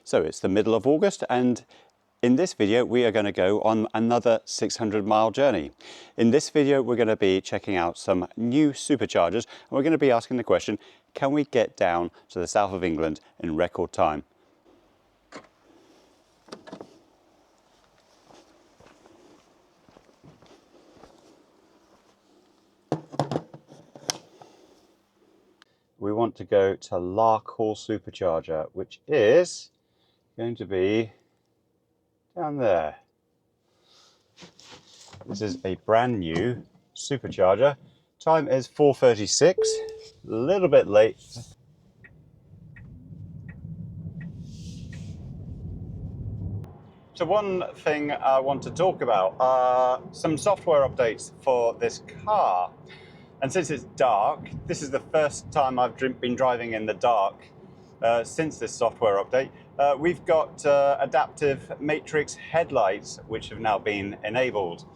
So it's the middle of August, and in this video we are going to go on another 600-mile journey. In this video we're going to be checking out some new superchargers, and we're going to be asking the question, can we get down to the south of England in record time? We want to go to Larkhall Supercharger, which is going to be down there. This is a brand new supercharger. Time is 4:36, a little bit late. So one thing I want to talk about are some software updates for this car. And since it's dark, this is the first time I've been driving in the dark since this software update. We've got adaptive matrix headlights, which have now been enabled.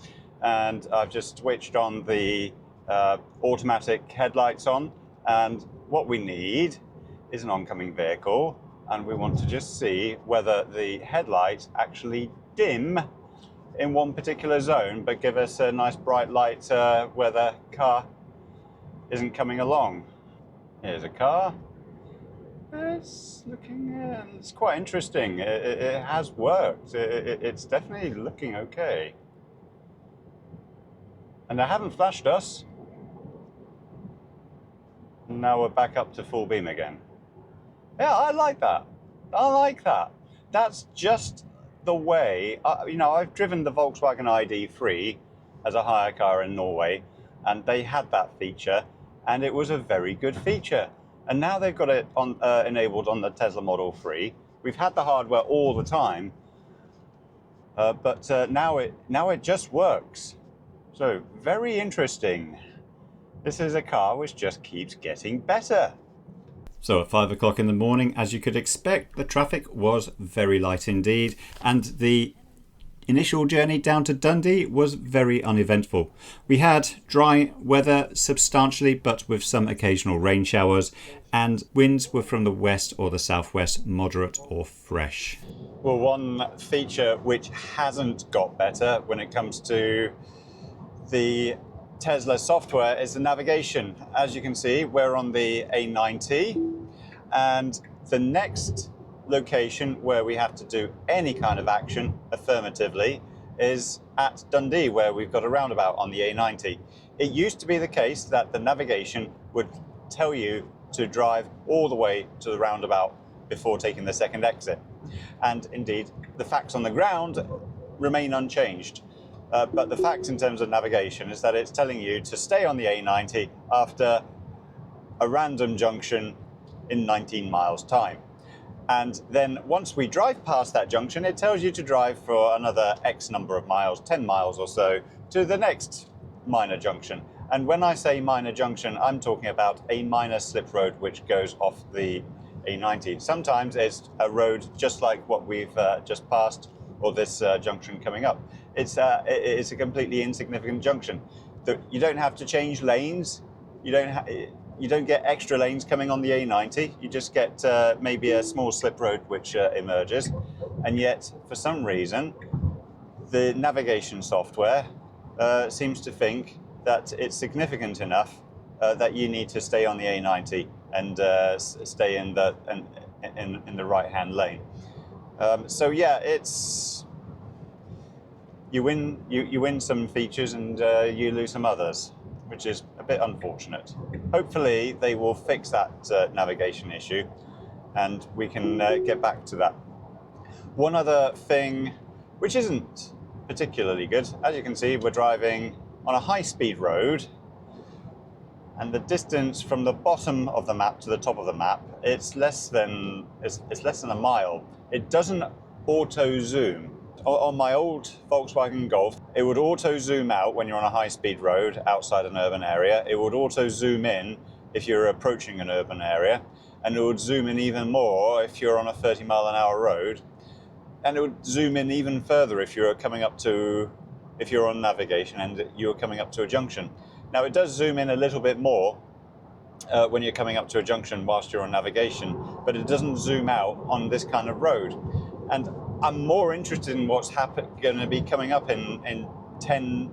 And I've just switched on the automatic headlights on. And what we need is an oncoming vehicle. And we want to just see whether the headlights actually dim in one particular zone, but give us a nice bright light where the car isn't coming along. Here's a car. It's looking, it's quite interesting. It has worked. It's definitely looking okay. And they haven't flashed us. Now we're back up to full beam again. Yeah, I like that. I like that. That's just the way, you know, I've driven the Volkswagen ID3 as a hire car in Norway, and they had that feature, and it was a very good feature. And now they've got it on, enabled on the Tesla Model 3. We've had the hardware all the time, but now it just works. So very interesting. This is a car which just keeps getting better. So at 5 o'clock in the morning, as you could expect, the traffic was very light indeed, and the initial journey down to Dundee was very uneventful. We had dry weather substantially, but with some occasional rain showers, and winds were from the west or the southwest, moderate or fresh. Well, one feature which hasn't got better when it comes to the Tesla software is the navigation. As you can see, we're on the A90, and the next location where we have to do any kind of action affirmatively is at Dundee, where we've got a roundabout on the A90. It used to be the case that the navigation would tell you to drive all the way to the roundabout before taking the second exit. And indeed, the facts on the ground remain unchanged. But the facts in terms of navigation is that it's telling you to stay on the A90 after a random junction in 19 miles time. And then once we drive past that junction, it tells you to drive for another X number of miles, 10 miles or so, to the next minor junction. And when I say minor junction, I'm talking about a minor slip road which goes off the A90. Sometimes it's a road just like what we've just passed, or this junction coming up. It's a completely insignificant junction. You don't have to change lanes. You don't get extra lanes coming on the A90. You just get maybe a small slip road which emerges. And yet, for some reason, the navigation software seems to think that it's significant enough that you need to stay on the A90 and stay in the right-hand lane. So yeah, it's you win some features and you lose some others, which is a bit unfortunate. Hopefully they will fix that navigation issue and we can get back to that. One other thing which isn't particularly good, as you can see, we're driving on a high-speed road, and the distance from the bottom of the map to the top of the map, it's less than a mile. It doesn't auto zoom. On my old Volkswagen Golf, it would auto zoom out when you're on a high-speed road outside an urban area. It would auto zoom in if you're approaching an urban area, and it would zoom in even more if you're on a 30-mile-an-hour road, and it would zoom in even further if you're on navigation and you're coming up to a junction. Now it does zoom in a little bit more when you're coming up to a junction whilst you're on navigation, but it doesn't zoom out on this kind of road. And I'm more interested in what's going to be coming up in 10,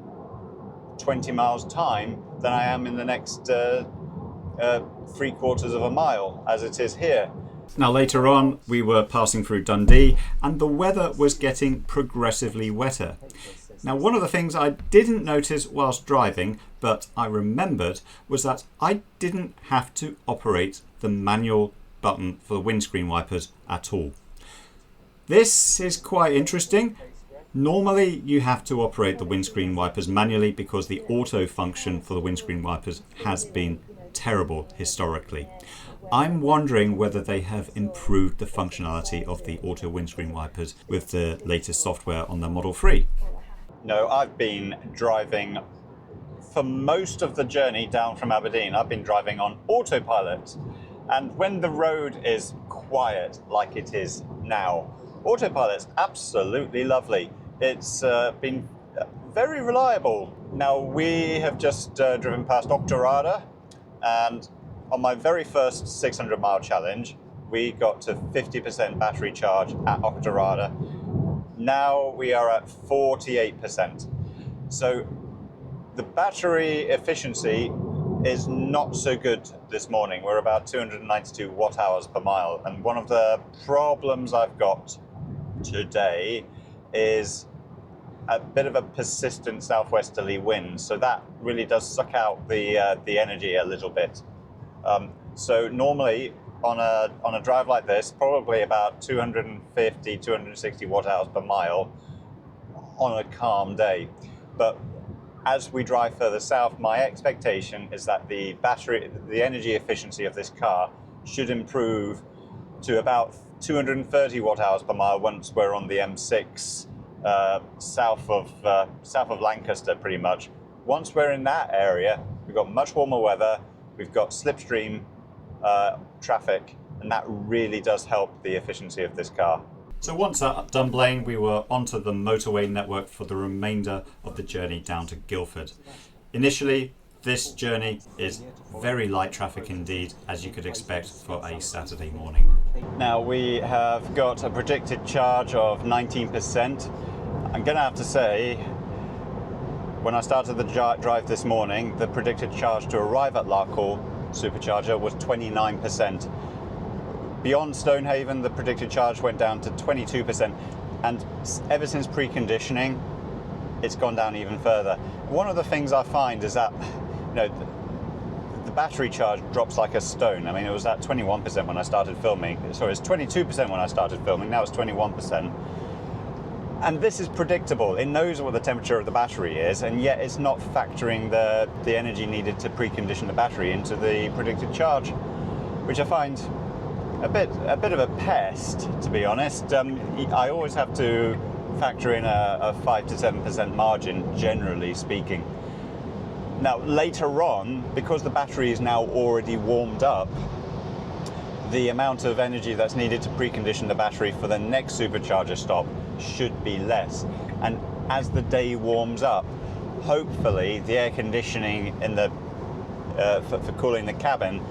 20 miles time than I am in the next 3/4 of a mile as it is here. Now later on we were passing through Dundee and the weather was getting progressively wetter. Now one of the things I didn't notice whilst driving, but I remembered, was that I didn't have to operate the manual button for the windscreen wipers at all. This is quite interesting. Normally you have to operate the windscreen wipers manually because the auto function for the windscreen wipers has been terrible historically. I'm wondering whether they have improved the functionality of the auto windscreen wipers with the latest software on the Model 3. No, I've been driving for most of the journey down from Aberdeen. I've been driving on autopilot. And when the road is quiet like it is now, autopilot's absolutely lovely. It's been very reliable. Now we have just driven past Auchterarder, and on my very first 600-mile challenge, we got to 50% battery charge at Auchterarder. Now we are at 48%. So the battery efficiency is not so good this morning. We're about 292 watt hours per mile. And one of the problems I've got today is a bit of a persistent southwesterly wind. So that really does suck out the energy a little bit. So normally on a drive like this, probably about 250, 260 watt hours per mile on a calm day. But as we drive further south, my expectation is that the energy efficiency of this car should improve to about 230 watt hours per mile once we're on the M6 south of Lancaster, pretty much. Once we're in that area, we've got much warmer weather, we've got slipstream traffic, and that really does help the efficiency of this car. So once at Dunblane, we were onto the motorway network for the remainder of the journey down to Guildford. Initially, this journey is very light traffic indeed, as you could expect for a Saturday morning. Now we have got a predicted charge of 19%. I'm going to have to say, when I started the drive this morning, the predicted charge to arrive at Larkhall Supercharger was 29%. Beyond Stonehaven, the predicted charge went down to 22%, and ever since preconditioning, it's gone down even further. One of the things I find is that, the battery charge drops like a stone. I mean, it was at 21% when I started filming. Sorry, it's 22% when I started filming. Now it's 21%. And this is predictable. It knows what the temperature of the battery is, and yet it's not factoring the energy needed to precondition the battery into the predicted charge, which I find a bit of a pest, to be honest. I always have to factor in a 5 to 7% margin, generally speaking. Now, later on, because the battery is now already warmed up, the amount of energy that's needed to precondition the battery for the next supercharger stop should be less. And as the day warms up, hopefully the air conditioning in the for cooling the cabin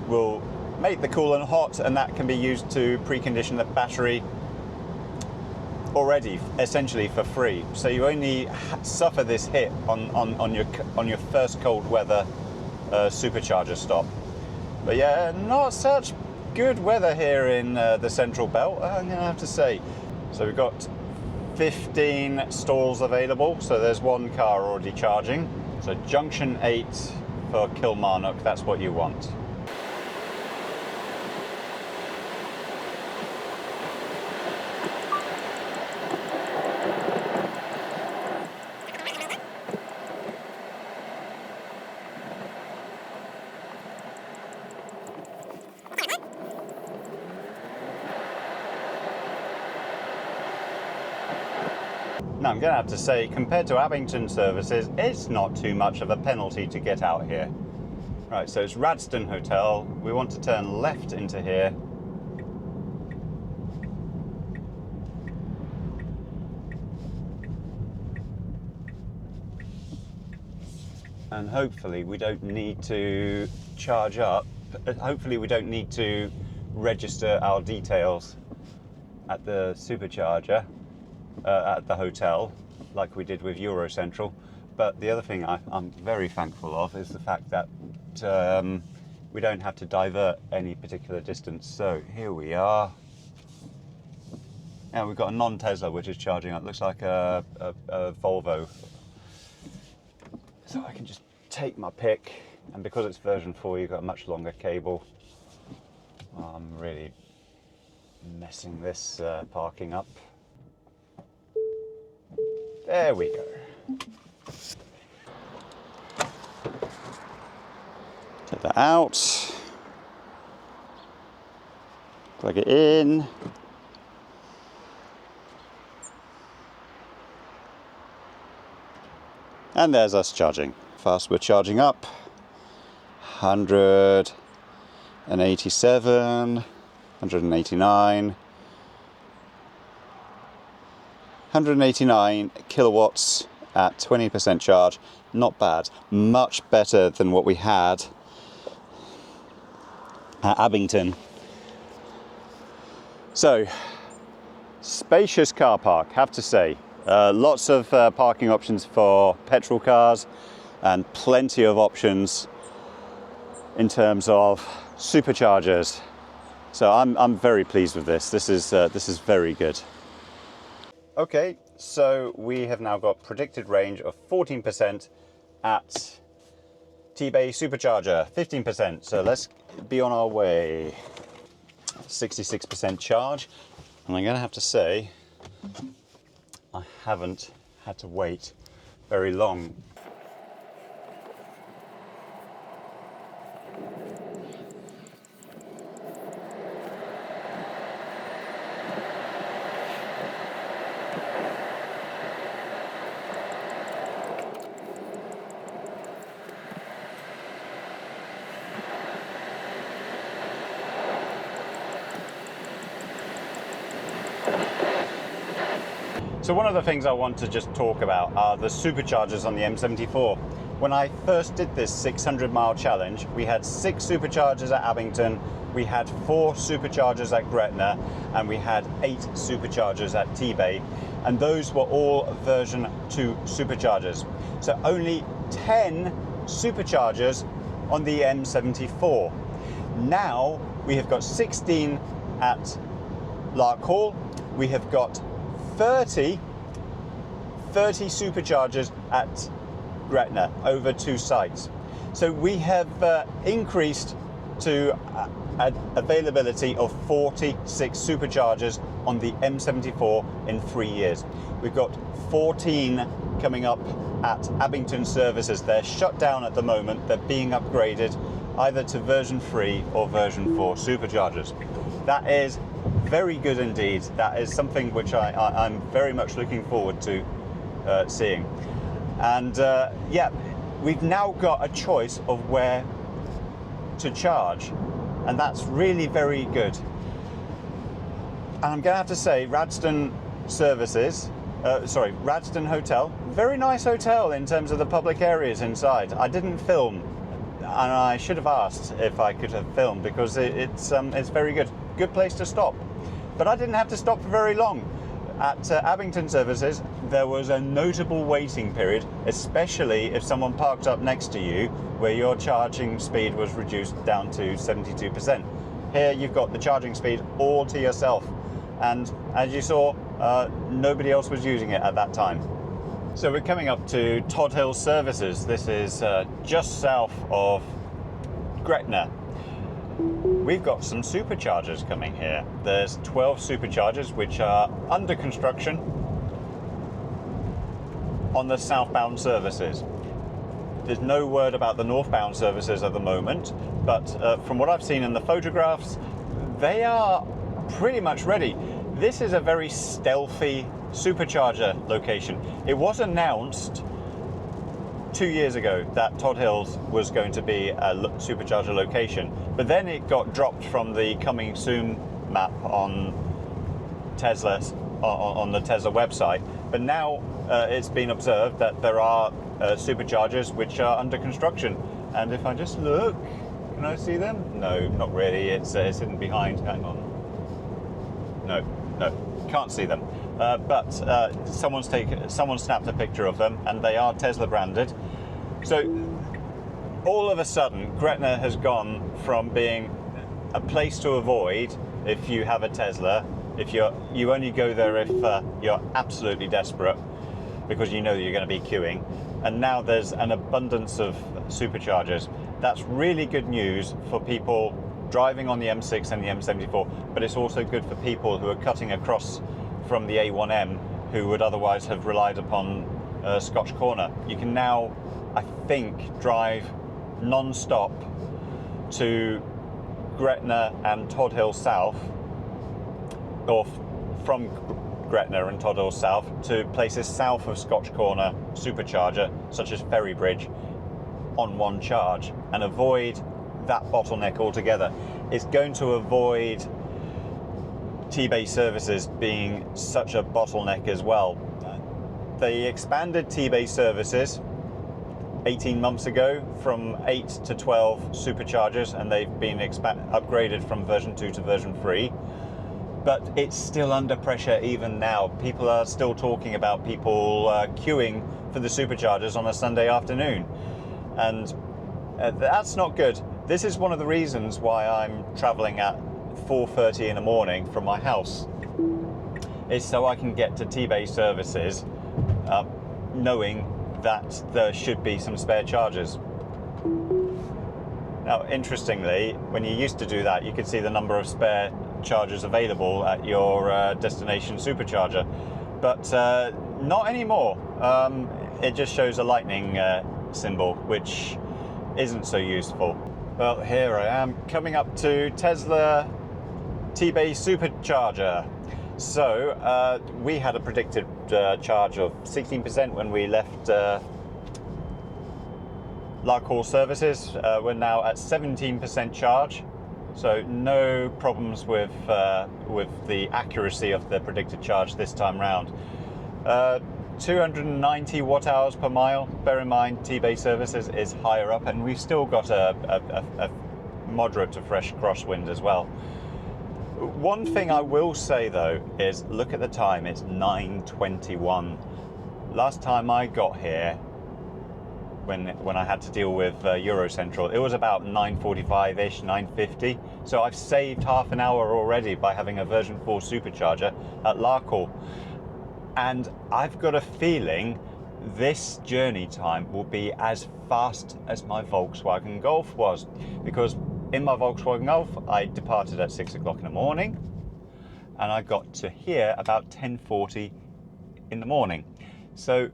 will make the coolant hot, and that can be used to precondition the battery already, essentially for free. So you only suffer this hit on your first cold weather supercharger stop. But yeah, not such good weather here in the Central Belt, I'm gonna have to say. So we've got 15 stalls available, so there's one car already charging. So junction 8 for Kilmarnock, that's what you want. Now, I'm going to have to say, compared to Abington services, it's not too much of a penalty to get out here. Right, so it's Radston Hotel. We want to turn left into here. And hopefully we don't need to charge up. Hopefully we don't need to register our details at the supercharger, at the hotel, like we did with Eurocentral. But the other thing I'm very thankful of is the fact that we don't have to divert any particular distance. So here we are. Now we've got a non-Tesla which is charging up. Looks like a Volvo. So I can just take my pick, and because it's version 4, you've got a much longer cable. I'm really messing this parking up. There we go. Take that out. Plug it in. And there's us charging. Fast we're charging up. 187, 189, 189 kilowatts at 20% charge. Not bad. Much better than what we had at Abington. So, spacious car park, have to say. Lots of parking options for petrol cars and plenty of options in terms of superchargers. So I'm very pleased with this. This is very good. Okay, so we have now got predicted range of 14% at Tebay Supercharger, 15%. So let's be on our way. 66% charge, and I'm going to have to say I haven't had to wait very long. So one of the things I want to just talk about are the superchargers on the M74. When I first did this 600-mile challenge, we had 6 superchargers at Abington, we had 4 superchargers at Gretna, and we had 8 superchargers at Tebay, and those were all version 2 superchargers. So only 10 superchargers on the M74. Now we have got 16 at Larkhall, we have got 30 superchargers at Gretna over 2 sites. So we have increased to availability of 46 superchargers on the M74 in 3 years. We've got 14 coming up at Abington services. They're shut down at the moment. They're being upgraded either to version 3 or version 4 superchargers. That is very good indeed. That is something which I'm very much looking forward to seeing. And yeah, we've now got a choice of where to charge, and that's really very good. And I'm going to have to say, Radston Radston Hotel, very nice hotel in terms of the public areas inside. I didn't film, and I should have asked if I could have filmed, because it's very good. Good place to stop. But I didn't have to stop for very long. At Abington services, there was a notable waiting period, especially if someone parked up next to you where your charging speed was reduced down to 72%. Here you've got the charging speed all to yourself, and as you saw, nobody else was using it at that time. So we're coming up to Todhills services. This is just south of Gretna. We've got some superchargers coming here. There's 12 superchargers which are under construction on the southbound services. There's no word about the northbound services at the moment, but from what I've seen in the photographs, they are pretty much ready. This is a very stealthy supercharger location. It was announced 2 years ago that Todhills was going to be a supercharger location, but then it got dropped from the coming soon map on Tesla's on the Tesla website. But now it's been observed that there are superchargers which are under construction, and if I just look, Can I see them? No, not really. It's hidden behind. Hang on. No, can't see them. But someone snapped a picture of them, and they are Tesla branded. So all of a sudden, Gretna has gone from being a place to avoid if you have a Tesla. If you only go there if you're absolutely desperate, because you know that you're going to be queuing. And now there's an abundance of superchargers. That's really good news for people driving on the M6 and the M74, but it's also good for people who are cutting across from the A1M who would otherwise have relied upon Scotch Corner. You can now, I think, drive non-stop to Gretna and Todhills South, or from Gretna and Todhills South to places south of Scotch Corner Supercharger, such as Ferrybridge, on one charge, and avoid that bottleneck altogether. It's going to avoid Tebay services being such a bottleneck as well. They expanded Tebay services 18 months ago from 8 to 12 superchargers, and they've been upgraded from version 2 to version 3. But it's still under pressure even now. People are still talking about people queuing for the superchargers on a Sunday afternoon. And that's not good. This is one of the reasons why I'm travelling at 4:30 in the morning from my house. Is so I can get to Tebay services knowing that there should be some spare chargers. Now, interestingly, when you used to do that, you could see the number of spare chargers available at your destination supercharger, but not anymore. It just shows a lightning symbol, which isn't so useful. Well, here I am coming up to Tesla Tebay Supercharger. So we had a predicted charge of 16% when we left Larkhall services. We're now at 17% charge. So no problems with the accuracy of the predicted charge this time round. 290 watt hours per mile. Bear in mind, Tebay services is higher up, and we've still got a moderate to fresh crosswind as well. One thing I will say though is, look at the time. It's 9:21. Last time I got here, when I had to deal with Eurocentral, it was about 9:45ish, 9:50. So I've saved half an hour already by having a version 4 supercharger at Larkhall. And I've got a feeling this journey time will be as fast as my Volkswagen Golf was, because in my Volkswagen Golf I departed at 6 o'clock in the morning and I got to here about 10:40 in the morning. So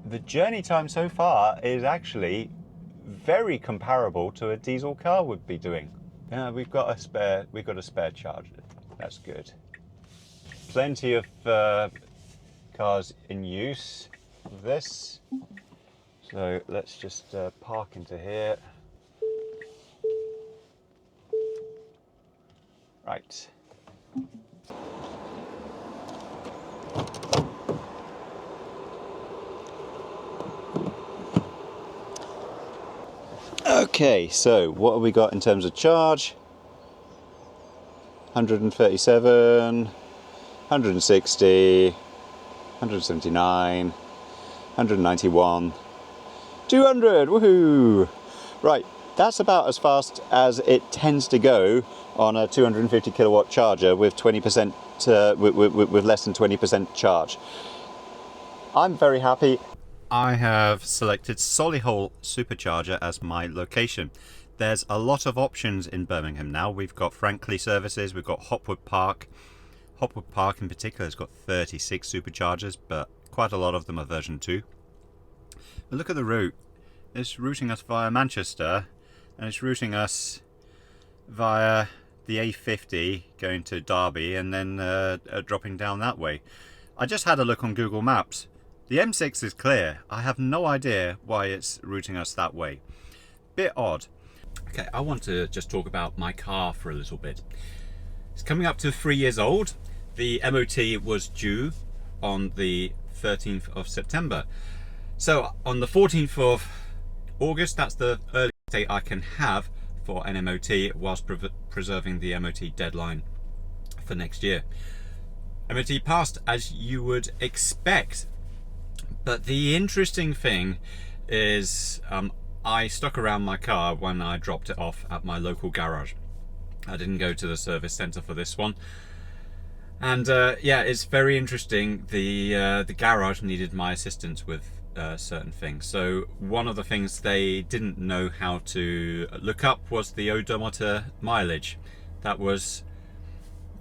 the journey time so far is actually very comparable to a diesel car would be doing. Yeah, we've got a spare charger. That's good. Plenty of cars in use of this. So let's just park into here. Right. Okay, so what have we got in terms of charge? 137, 160, 179, 191, 200, woohoo! Right, that's about as fast as it tends to go on a 250 kilowatt charger with 20%, with less than 20% charge. I'm very happy. I have selected Solihull Supercharger as my location. There's a lot of options in Birmingham now. We've got Frankley services, we've got Hopwood Park. Hopwood Park in particular has got 36 superchargers, but quite a lot of them are version 2. But look at the route. It's routing us via Manchester, and it's routing us via the A50 going to Derby, and then dropping down that way. I just had a look on Google Maps. The M6 is clear. I have no idea why it's routing us that way. Bit odd. Okay, I want to just talk about my car for a little bit. It's coming up to 3 years old. The MOT was due on the 13th of September. So on the 14th of August, that's the earliest date I can have for an MOT whilst preserving the MOT deadline for next year. MOT passed as you would expect, but the interesting thing is I stuck around my car when I dropped it off at my local garage. I didn't go to the service centre for this one, and yeah, it's very interesting. The garage needed my assistance with certain things. So one of the things they didn't know how to look up was the odometer mileage. That was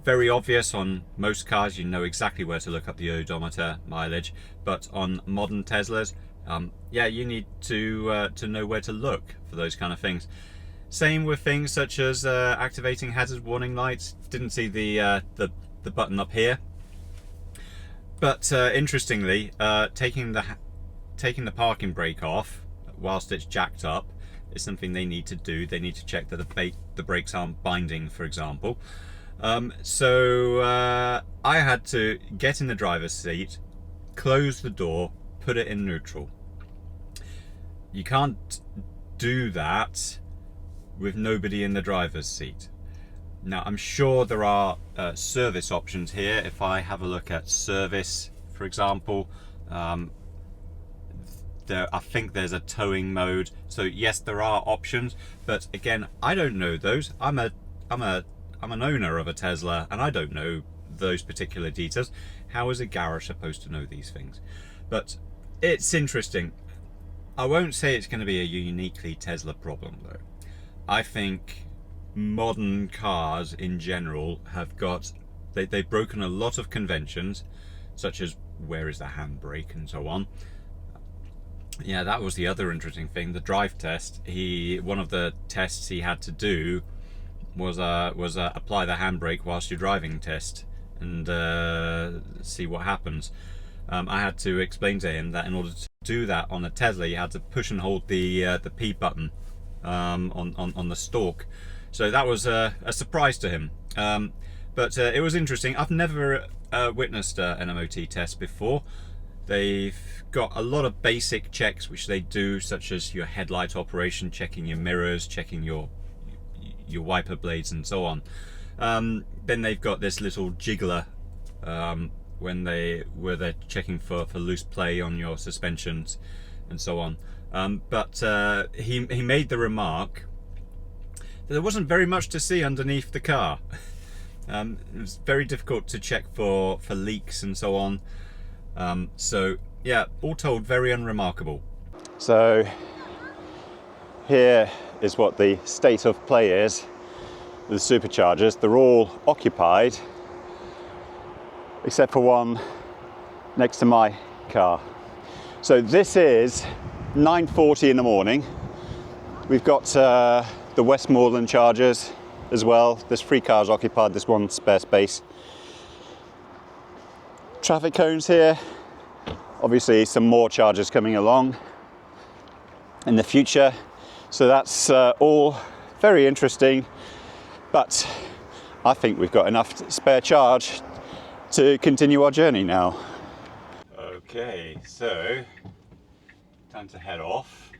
very obvious on most cars. You know exactly where to look up the odometer mileage, but on modern Teslas, yeah, you need to know where to look for those kind of things. Same with things such as activating hazard warning lights. Didn't see the button up here, but interestingly, taking the parking brake off whilst it's jacked up is something they need to do. They need to check that the brakes aren't binding, for example. So I had to get in the driver's seat, close the door, put it in neutral. You can't do that with nobody in the driver's seat. Now, I'm sure there are service options here. If I have a look at service, for example, I think there's a towing mode. So yes, there are options, but again, I don't know those. I'm an owner of a Tesla, and I don't know those particular details. How is a garage supposed to know these things? But it's interesting. I won't say it's going to be a uniquely Tesla problem, though. I think modern cars in general have got, they've broken a lot of conventions, such as where is the handbrake and so on. Yeah, that was the other interesting thing. The drive test, one of the tests he had to do was apply the handbrake whilst you're driving test and see what happens. I had to explain to him that in order to do that on a Tesla, you had to push and hold the P button on the stalk. So that was a surprise to him. But it was interesting. I've never witnessed an MOT test before. They've got a lot of basic checks which they do, such as your headlight operation, checking your mirrors, checking your wiper blades and so on. Then they've got this little jiggler where they're checking for loose play on your suspensions and so on. But he made the remark that there wasn't very much to see underneath the car. It was very difficult to check for leaks and so on. So yeah, all told, very unremarkable. So here is what the state of play is with the superchargers. They're all occupied except for one next to my car. So this is 9:40 in the morning. We've got the Westmoreland chargers as well. There's 3 cars occupied, there's 1 spare space. Traffic cones here. Obviously some more chargers coming along in the future. So that's all very interesting, but I think we've got enough spare charge to continue our journey now. Okay, so time to head off.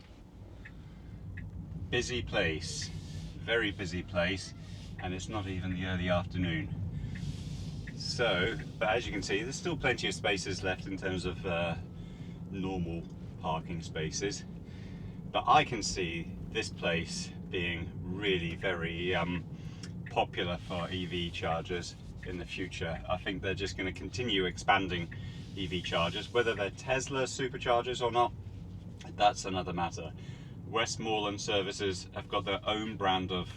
Busy place, very busy place, and it's not even the early afternoon. So, but as you can see, there's still plenty of spaces left in terms of normal parking spaces. But I can see this place being really very popular for EV chargers in the future. I think they're just going to continue expanding EV chargers. Whether they're Tesla superchargers or not, that's another matter. Westmoreland services have got their own brand of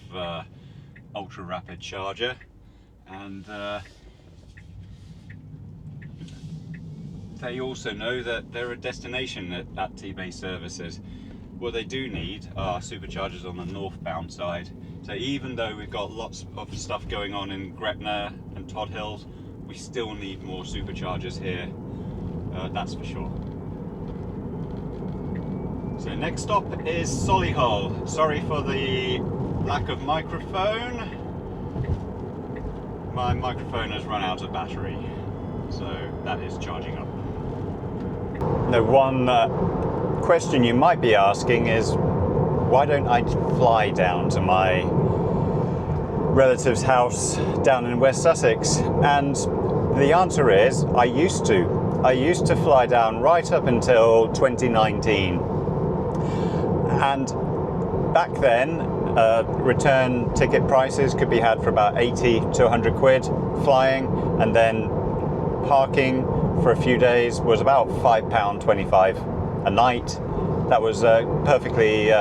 ultra rapid charger, and they also know that they're a destination at Tebay services. What they do need are superchargers on the northbound side. So even though we've got lots of stuff going on in Gretna and Todhills, we still need more superchargers here, that's for sure. So next stop is Solihull. Sorry for the lack of microphone. My microphone has run out of battery, so that is charging up. Now, one question you might be asking is, why don't I fly down to my relative's house down in West Sussex? And the answer is I used to fly down right up until 2019, and back then return ticket prices could be had for about 80 to 100 quid flying, and then parking for a few days was about £5.25 a night. That was perfectly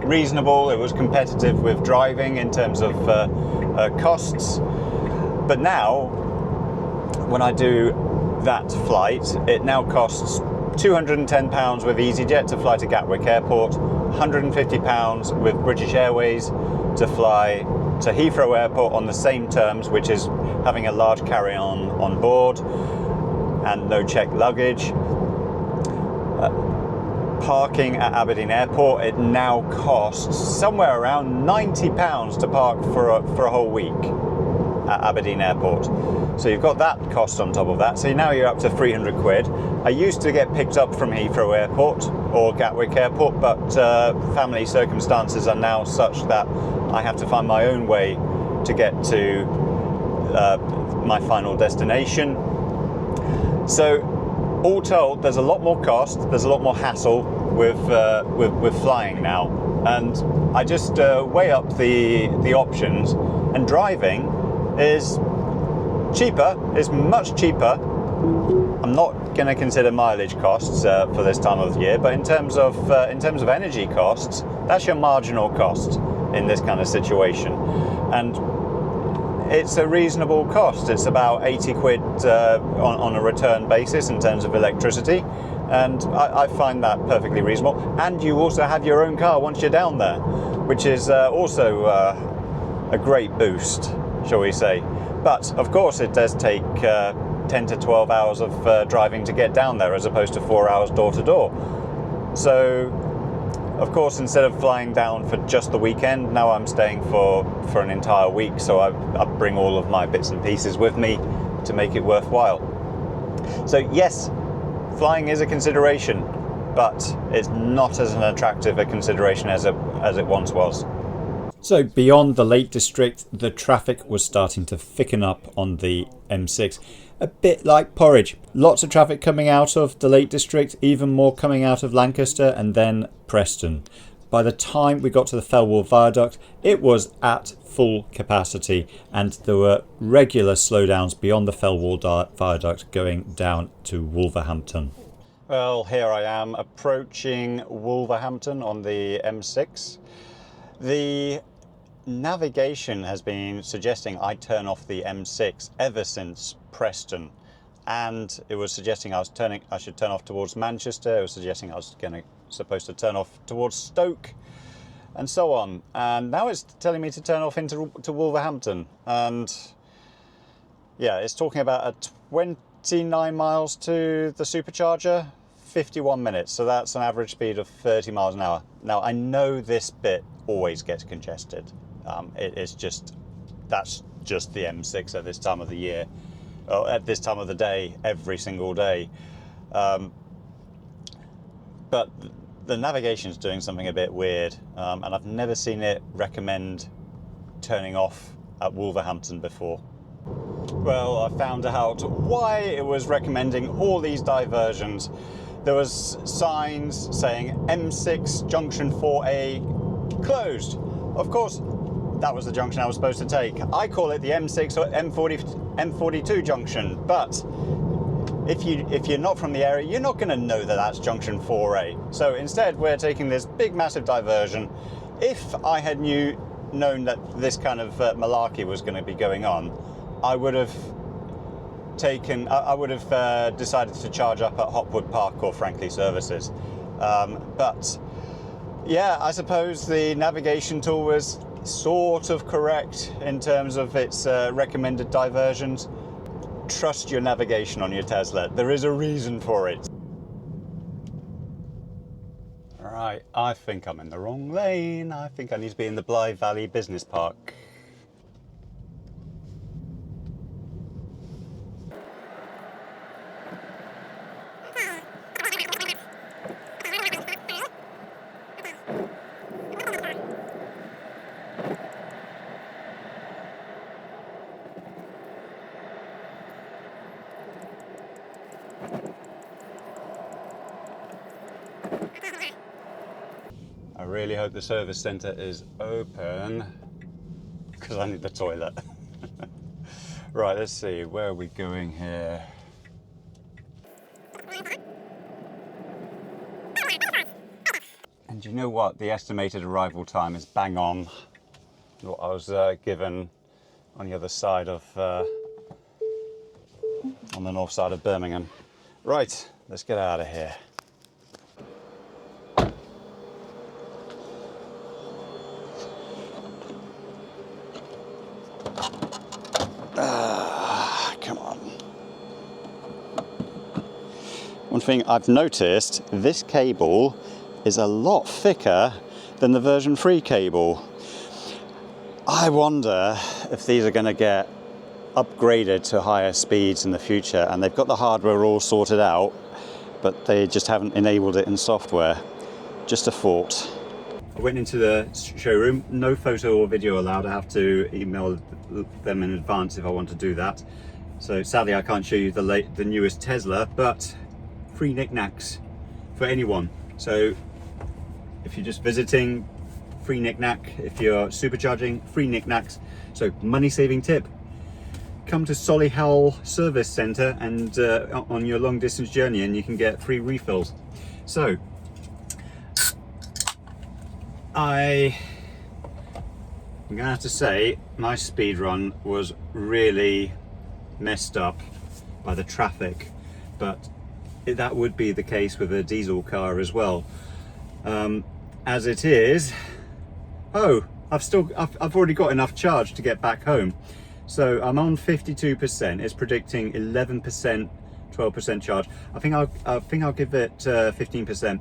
reasonable. It was competitive with driving in terms of costs. But now, when I do that flight, it now costs £210 with EasyJet to fly to Gatwick Airport, £150 with British Airways to fly to Heathrow Airport on the same terms, which is having a large carry-on on board and no checked luggage. Parking at Aberdeen Airport, it now costs somewhere around £90 to park for a whole week at Aberdeen Airport. So you've got that cost on top of that. So now you're up to 300 quid. I used to get picked up from Heathrow Airport or Gatwick Airport, but family circumstances are now such that I have to find my own way to get to my final destination. So all told, there's a lot more cost, there's a lot more hassle with flying now, and I just weigh up the options, and driving is cheaper, is much cheaper. I'm not going to consider mileage costs for this time of the year, but in terms of energy costs, that's your marginal cost in this kind of situation, and it's a reasonable cost. It's about 80 quid on a return basis in terms of electricity, and I find that perfectly reasonable. And you also have your own car once you're down there, which is also a great boost, shall we say. But of course it does take 10 to 12 hours of driving to get down there, as opposed to 4 hours door to door. So of course, instead of flying down for just the weekend, now I'm staying for an entire week, so I bring all of my bits and pieces with me to make it worthwhile. So yes, flying is a consideration, but it's not as an attractive a consideration as it once was. So beyond the Lake District, the traffic was starting to thicken up on the M6. A bit like porridge. Lots of traffic coming out of the Lake District, even more coming out of Lancaster and then Preston. By the time we got to the Fellwall Viaduct, it was at full capacity, and there were regular slowdowns beyond the Fellwall Viaduct going down to Wolverhampton. Well, here I am approaching Wolverhampton on the M6. The navigation has been suggesting I turn off the M6 ever since Preston, and it was suggesting I should turn off towards Manchester. It was suggesting I was supposed to turn off towards Stoke, and so on. And now it's telling me to turn off to Wolverhampton. And yeah, it's talking about a 29 miles to the Supercharger, 51 minutes. So that's an average speed of 30 miles an hour. Now I know this bit always gets congested. That's just the M6 at this time of the year, or at this time of the day, every single day. But the navigation's doing something a bit weird, and I've never seen it recommend turning off at Wolverhampton before. Well, I found out why it was recommending all these diversions. There was signs saying M6 junction 4A closed. Of course, that was the junction I was supposed to take. I call it the M6 or M42 junction, but if you're not from the area, you're not going to know that that's junction 4A. So instead, we're taking this big, massive diversion. If I had known that this kind of malarkey was going to be going on, I would have decided to charge up at Hopwood Park or Frankley Services. But yeah, I suppose the navigation tool was sort of correct in terms of its recommended diversions. Trust your navigation on your Tesla. There is a reason for it. Right, I think I'm in the wrong lane. I think I need to be in the Blythe Valley Business Park. really hope the service centre is open because I need the toilet. Right, let's see, where are we going here? And you know what? The estimated arrival time is bang on what I was given on the other side of, on the north side of Birmingham. Right, let's get out of here. Come on. One thing I've noticed, this cable is a lot thicker than the version 3 cable. I wonder if these are going to get upgraded to higher speeds in the future, and they've got the hardware all sorted out, but they just haven't enabled it in software. Just a thought. I went into the showroom, no photo or video allowed. I have to email them in advance if I want to do that. So sadly I can't show you the newest Tesla, but free knickknacks for anyone. So if you're just visiting, free knickknack. If you're supercharging, free knickknacks. So money saving tip. Come to Solihull Service Centre and on your long distance journey, and you can get free refills. So I'm gonna have to say my speed run was really messed up by the traffic, but that would be the case with a diesel car as well. As it is, I've already got enough charge to get back home. So I'm on 52%. It's predicting 11%, 12% charge. I think I'll give it 15%.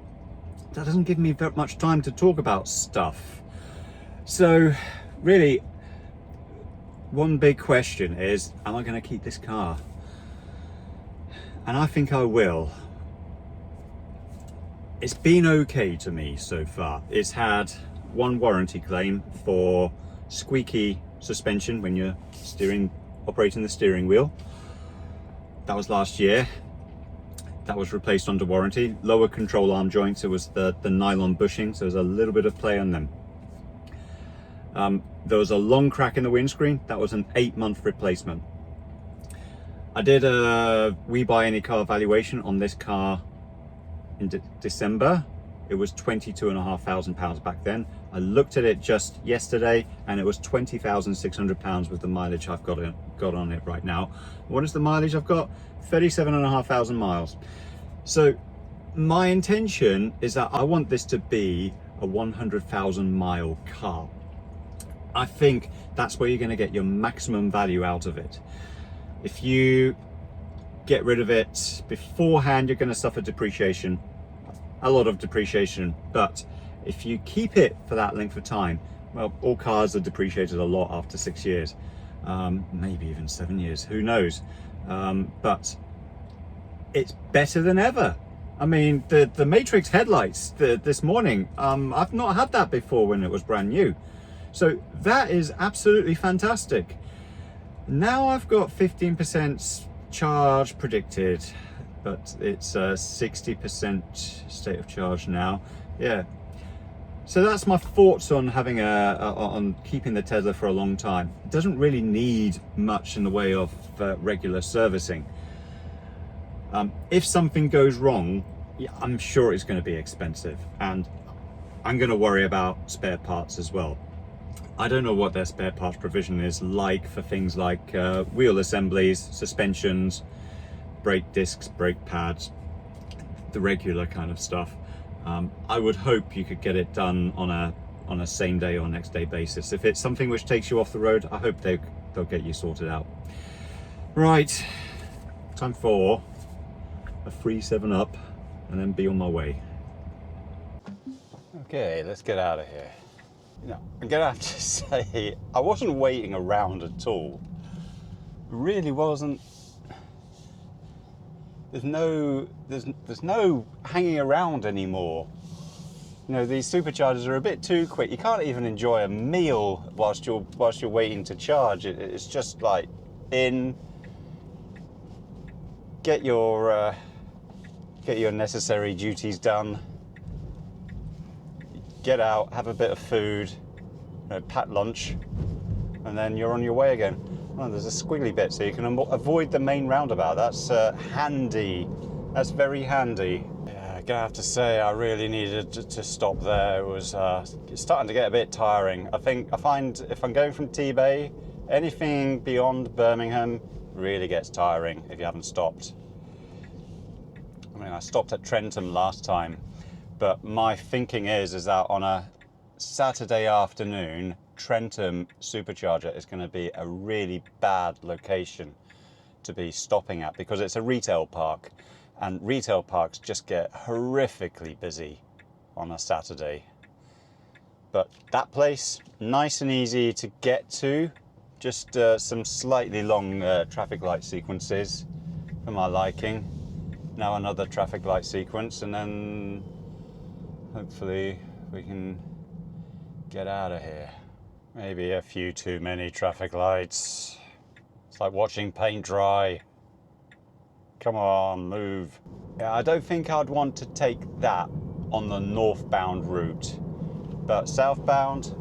That doesn't give me very much time to talk about stuff. So really, one big question is, am I going to keep this car? And I think I will. It's been okay to me so far. It's had one warranty claim for squeaky suspension when you're operating the steering wheel. That was last year. That was replaced under warranty. Lower control arm joints, it was the nylon bushing, so there's a little bit of play on them. There was a long crack in the windscreen. That was an 8-month replacement. I did a We Buy Any Car valuation on this car in December. It was £22,500 back then. I looked at it just yesterday and it was £20,600 with the mileage I've got on it right now. What is the mileage I've got? 37,500 miles. So my intention is that I want this to be a 100,000 mile car. I think that's where you're going to get your maximum value out of it. If you get rid of it beforehand, you're going to suffer depreciation, a lot of depreciation. But if you keep it for that length of time, well, all cars are depreciated a lot after 6 years, maybe even 7 years, who knows. But it's better than ever. I mean, the Matrix headlights this morning, I've not had that before when it was brand new. So that is absolutely fantastic. Now I've got 15% charge predicted, but it's 60% state of charge now. Yeah. So that's my thoughts on having on keeping the Tesla for a long time. It doesn't really need much in the way of regular servicing. If something goes wrong, yeah, I'm sure it's going to be expensive, and I'm going to worry about spare parts as well. I don't know what their spare parts provision is like for things like wheel assemblies, suspensions, brake discs, brake pads, the regular kind of stuff. I would hope you could get it done on a same day or next day basis. If it's something which takes you off the road, I hope they'll get you sorted out. Right, time for a free 7-Up and then be on my way. Okay, let's get out of here. You know, I'm gonna have to say, I wasn't waiting around at all. Really wasn't. There's no hanging around anymore. You know, these superchargers are a bit too quick. You can't even enjoy a meal whilst you're waiting to charge. It's just like get your necessary duties done. get out, have a bit of food, packed lunch, and then you're on your way again. Oh, there's a squiggly bit, so you can avoid the main roundabout. That's handy. That's very handy. Yeah, I'm gonna have to say I really needed to stop there. It was it's starting to get a bit tiring. I find if I'm going from Tebay, anything beyond Birmingham really gets tiring if you haven't stopped. I mean, I stopped at Trentham last time, but my thinking is that on a Saturday afternoon, Trentham Supercharger is going to be a really bad location to be stopping at, because it's a retail park, and retail parks just get horrifically busy on a Saturday. But that place, nice and easy to get to, just some slightly long traffic light sequences for my liking. Now another traffic light sequence, and then hopefully we can get out of here. Maybe a few too many traffic lights. It's like watching paint dry. Come on, move. Yeah, I don't think I'd want to take that on the northbound route, but southbound,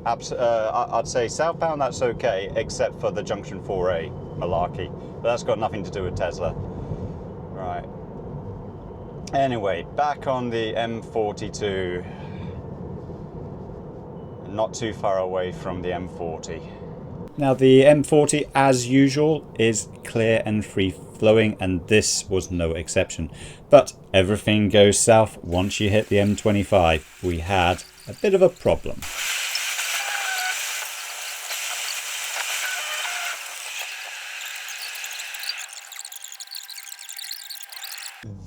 I'd say southbound that's okay, except for the junction 4A malarkey, but that's got nothing to do with Tesla. Right. Anyway, back on the M42. Not too far away from the M40. Now the M40, as usual, is clear and free flowing, and this was no exception. But everything goes south once you hit the M25. We had a bit of a problem.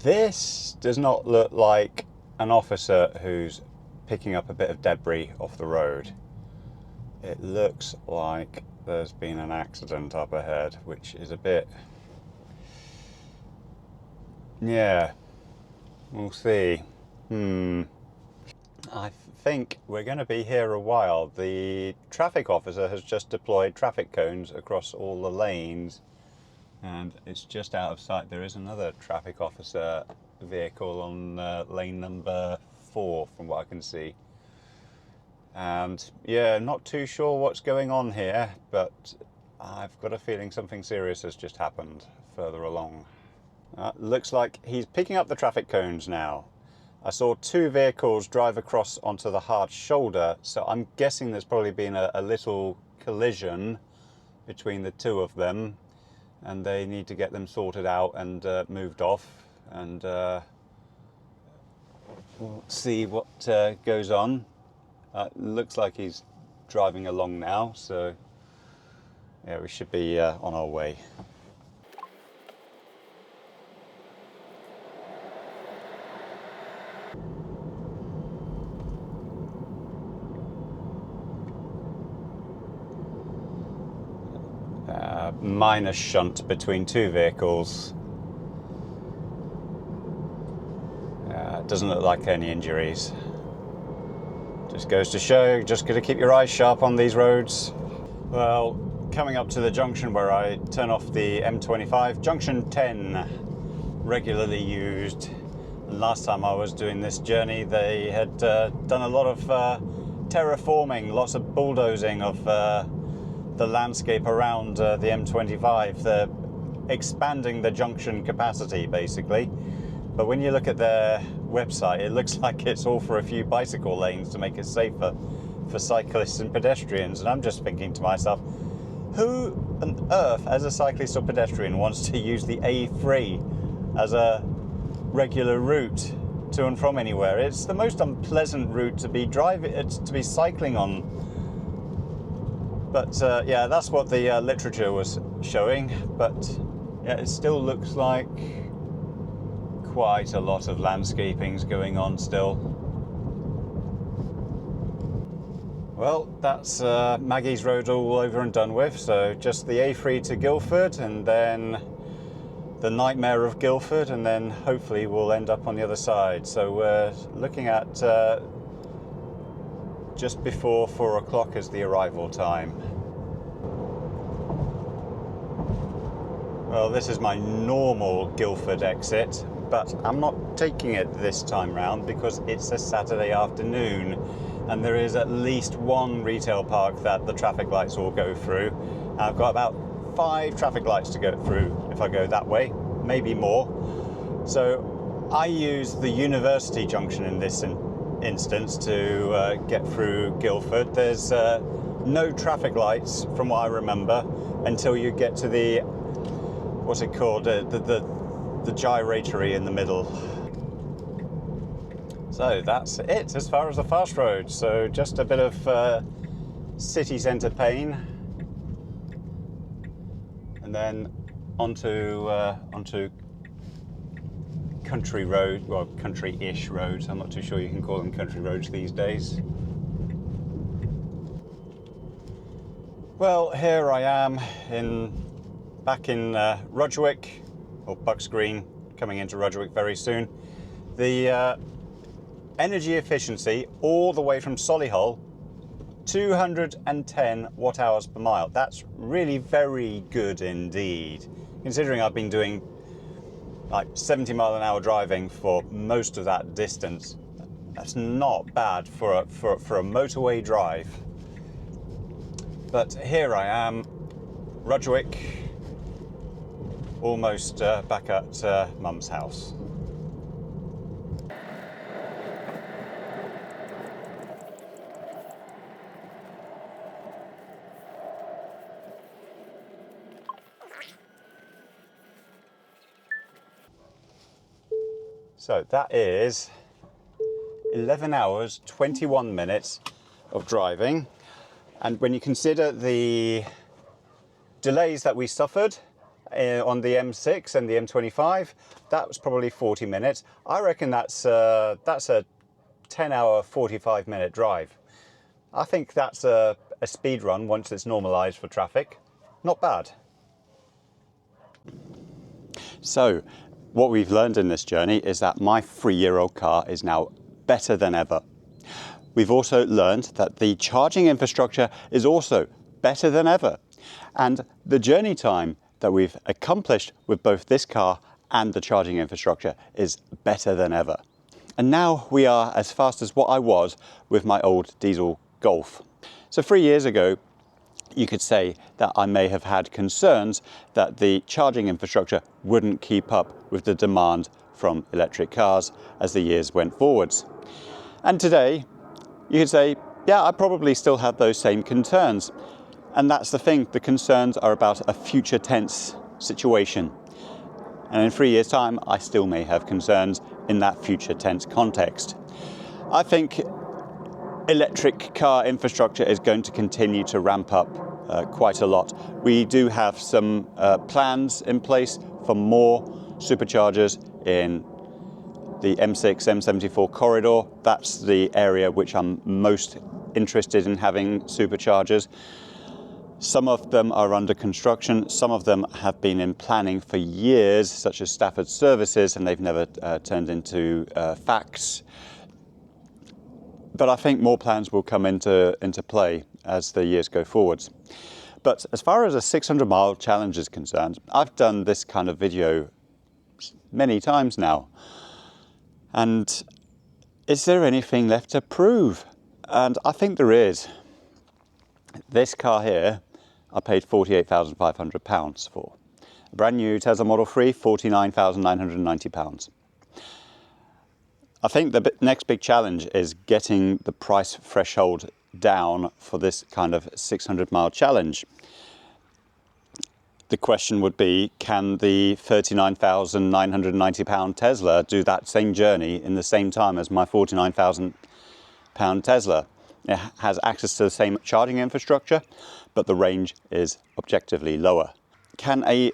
This does not look like an officer who's picking up a bit of debris off the road. It looks like there's been an accident up ahead, which is a bit... yeah, we'll see. I think we're going to be here a while. The traffic officer has just deployed traffic cones across all the lanes, and it's just out of sight. There is another traffic officer vehicle on lane number 4 from what I can see. And yeah, not too sure what's going on here, but I've got a feeling something serious has just happened further along. Looks like he's picking up the traffic cones now. I saw 2 vehicles drive across onto the hard shoulder, so I'm guessing there's probably been a little collision between the 2 of them, and they need to get them sorted out and moved off, and we'll see what goes on. Looks like he's driving along now, so yeah, we should be on our way. Minor shunt between 2 vehicles. Doesn't look like any injuries. Just goes to show, you're just got to keep your eyes sharp on these roads. Well, coming up to the junction where I turn off the M25, junction 10, regularly used. And last time I was doing this journey, they had done a lot of terraforming, lots of bulldozing of the landscape around the M25. They're expanding the junction capacity, basically. But when you look at their website, it looks like it's all for a few bicycle lanes to make it safer for cyclists and pedestrians. And I'm just thinking to myself, who on earth, as a cyclist or pedestrian, wants to use the A3 as a regular route to and from anywhere? It's the most unpleasant route to be cycling on. But yeah, that's what the literature was showing. But yeah, it still looks like quite a lot of landscaping's going on still. Well, that's Maggie's Road all over and done with, so just the A3 to Guildford, and then the nightmare of Guildford, and then hopefully we'll end up on the other side. So we're looking at just before 4 o'clock as the arrival time. Well, this is my normal Guildford exit, but I'm not taking it this time round because it's a Saturday afternoon and there is at least one retail park that the traffic lights all go through. I've got about 5 traffic lights to go through if I go that way, maybe more. So I use the University Junction in this instance to get through Guildford. There's no traffic lights from what I remember until you get to the, what's it called, the gyratory in the middle. So that's it as far as the fast road. So just a bit of city centre pain, and then onto country road, well, country-ish roads. I'm not too sure you can call them country roads these days. Well, here I am back in Rudgwick, or Bucks Green, coming into Rudgwick very soon. The energy efficiency all the way from Solihull, 210 watt hours per mile. That's really very good indeed, considering I've been doing like 70 mile an hour driving for most of that distance. That's not bad for a motorway drive. But here I am, Rudgwick, almost back at Mum's house. So that is 11 hours, 21 minutes of driving. And when you consider the delays that we suffered on the M6 and the M25, that was probably 40 minutes. I reckon that's a 10-hour, 45-minute drive. I think that's a speed run once it's normalised for traffic. Not bad. So, what we've learned in this journey is that my 3-year-old car is now better than ever. We've also learned that the charging infrastructure is also better than ever. And the journey time that we've accomplished with both this car and the charging infrastructure is better than ever. And now we are as fast as what I was with my old diesel Golf. So 3 years ago, you could say that I may have had concerns that the charging infrastructure wouldn't keep up with the demand from electric cars as the years went forwards. And today, you could say, yeah, I probably still have those same concerns. And that's the thing, the concerns are about a future tense situation. And in 3 years' time, I still may have concerns in that future tense context. I think electric car infrastructure is going to continue to ramp up quite a lot. We do have some plans in place for more superchargers in the M6, M74 corridor. That's the area which I'm most interested in having superchargers. Some of them are under construction, some of them have been in planning for years, such as Stafford Services, and they've never turned into facts. But I think more plans will come into play as the years go forwards. But as far as a 600-mile challenge is concerned, I've done this kind of video many times now. And is there anything left to prove? And I think there is. This car here, I paid £48,500 for. A brand new Tesla Model 3, £49,990. I think the next big challenge is getting the price threshold down for this kind of 600-mile challenge. The question would be, can the £39,990 Tesla do that same journey in the same time as my £49,000 Tesla? It has access to the same charging infrastructure, but the range is objectively lower. Can a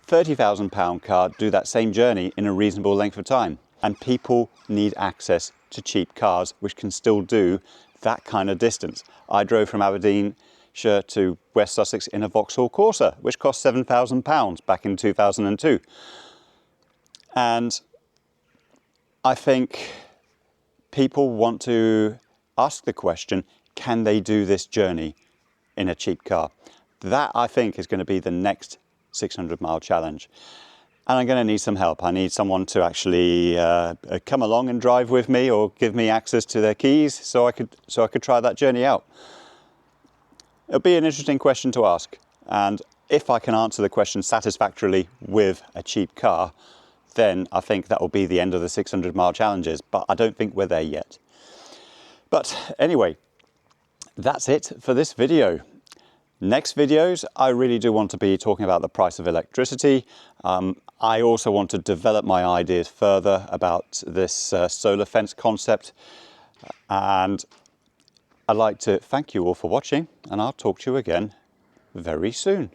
£30,000 car do that same journey in a reasonable length of time? And people need access to cheap cars which can still do that kind of distance. I drove from Aberdeenshire to West Sussex in a Vauxhall Corsa, which cost £7,000 back in 2002. And I think people want to ask the question, can they do this journey in a cheap car? That, I think, is going to be the next 600-mile challenge. and I'm going to need some help. I need someone to actually come along and drive with me, or give me access to their keys so I could try that journey out. It'll be an interesting question to ask, and if I can answer the question satisfactorily with a cheap car, then I think that will be the end of the 600-mile challenges, but I don't think we're there yet. But anyway, that's it for this video. Next videos, I really do want to be talking about the price of electricity. I also want to develop my ideas further about this solar fence concept. And I'd like to thank you all for watching, and I'll talk to you again very soon.